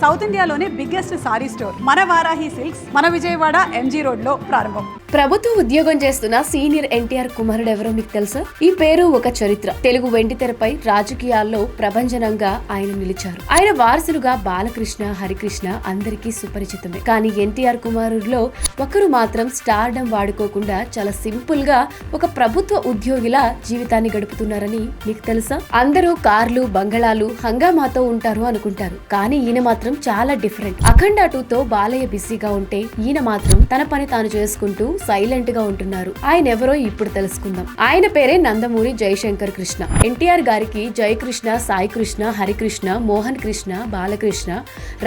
South ఇండియాలోనే biggest sorry store మన Varahi silks మన విజయవాడ ఎంజీ రోడ్ లో ప్రారంభం. ప్రభుత్వ ఉద్యోగం చేస్తున్న సీనియర్ ఎన్టీఆర్ కుమారుడు ఎవరో మీకు తెలుసా? ఈ పేరు ఒక చరిత్ర. తెలుగు వెండితెరపై రాజకీయాల్లో ప్రభంజనంగా ఆయన నిలిచారు. ఆయన వారసులుగా బాలకృష్ణ, హరికృష్ణ అందరికీ సుపరిచితమే. కానీ ఎన్టీఆర్ కుమారుడిలో ఒకరు మాత్రం స్టార్డమ్ వాడుకోకుండా చాలా సింపుల్ గా ఒక ప్రభుత్వ ఉద్యోగిలా జీవితాన్ని గడుపుతున్నారని మీకు తెలుసా? అందరూ కార్లు, బంగళాలు, హంగామాతో ఉంటారు అనుకుంటారు. కానీ ఈయన మాత్రం చాలా డిఫరెంట్. అఖండ 2తో బాలయ్య బిజీగా ఉంటే ఈయన మాత్రం తన పని తాను చేసుకుంటూ సైలెంట్ గా ఉంటున్నారు. ఆయన ఎవరో ఇప్పుడు తెలుసుకుందాం. ఆయన పేరే నందమూరి జయశంకర్ కృష్ణ. ఎన్టీఆర్ గారికి జయకృష్ణ, సాయి కృష్ణ, హరికృష్ణ, మోహన్ కృష్ణ, బాలకృష్ణ,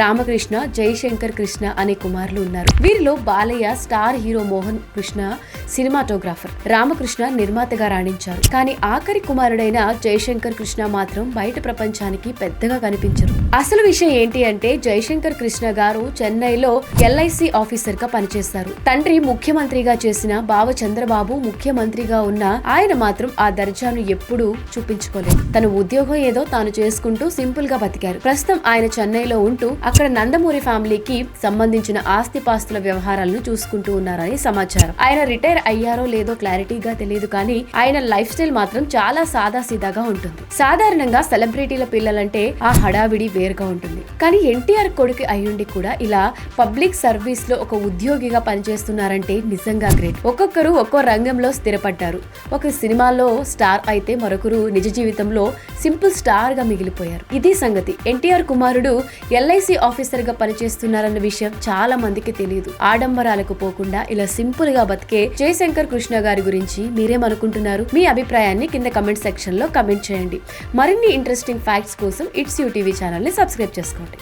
రామకృష్ణ, జయశంకర్ కృష్ణ అనే కుమారులు ఉన్నారు. వీరిలో Balayya star hero, Mohan Krishna cinematographer, Ramakrishna నిర్మాతగా రాణించారు. కానీ ఆఖరి కుమారుడైన జయశంకర్ కృష్ణ మాత్రం బయట ప్రపంచానికి పెద్దగా కనిపించరు. అసలు విషయం ఏంటి అంటే జయశంకర్ కృష్ణ గారు చెన్నైలో ఎల్ఐసి ఆఫీసర్ గా పనిచేస్తారు. తండ్రి ముఖ్యమంత్రిగా చేసిన బావ చంద్రబాబు ముఖ్యమంత్రిగా ఉన్న ఆయన మాత్రం ఆ దర్జాను ఎప్పుడూ చూపించుకోలేదు. తన ఉద్యోగం ఏదో తాను చేసుకుంటూ సింపుల్ గా బతికారు. ప్రస్తుతం ఆయన చెన్నైలో ఉంటూ అక్కడ నందమూరి ఫ్యామిలీకి సంబంధించిన ఆస్తిపాస్తుల వ్యవహారాలను చూసుకుంటూ ఉన్నారని సమాచారం. ఆయన రిటైర్ అయ్యారో లేదో క్లారిటీగా తెలియదు, కానీ ఆయన లైఫ్ స్టైల్ మాత్రం చాలా సాదా సీదాగా ఉంటుంది. సాధారణంగా సెలబ్రిటీల పిల్లలంటే ఆ హడావిడి వేరుగా ఉంటుంది. కానీ ఎన్టీఆర్ కొడుకు అయ్యుండి కూడా ఇలా పబ్లిక్ సర్వీస్ లో ఒక ఉద్యోగిగా పనిచేస్తున్నారంటే నిజంగా గ్రేట్. ఒక్కొక్కరు ఒక్కో రంగంలో స్థిరపడ్డారు. ఒక సినిమాలో స్టార్ అయితే మరొకరు నిజ జీవితంలో సింపుల్ స్టార్ గా మిగిలిపోయారు. ఇది సంగతి. ఎన్టీఆర్ కుమారుడు ఎల్ఐసి ఆఫీసర్ గా పనిచేస్తున్నారన్న విషయం చాలా మందికి తెలియదు. ఆడంబరాలకు పోకుండా ఇలా సింపుల్ గా బతికే జయశంకర్ కృష్ణ గారి గురించి మీరేమనుకుంటున్నారు? మీ అభిప్రాయాన్ని కింద కమెంట్ సెక్షన్ లో కమెంట్ చేయండి. మరిన్ని ఇంట్రెస్టింగ్ ఫ్యాక్ట్స్ కోసం ఇట్స్ యూ టీవీ ఛానల్ ని సబ్స్క్రైబ్ చేసుకోండి.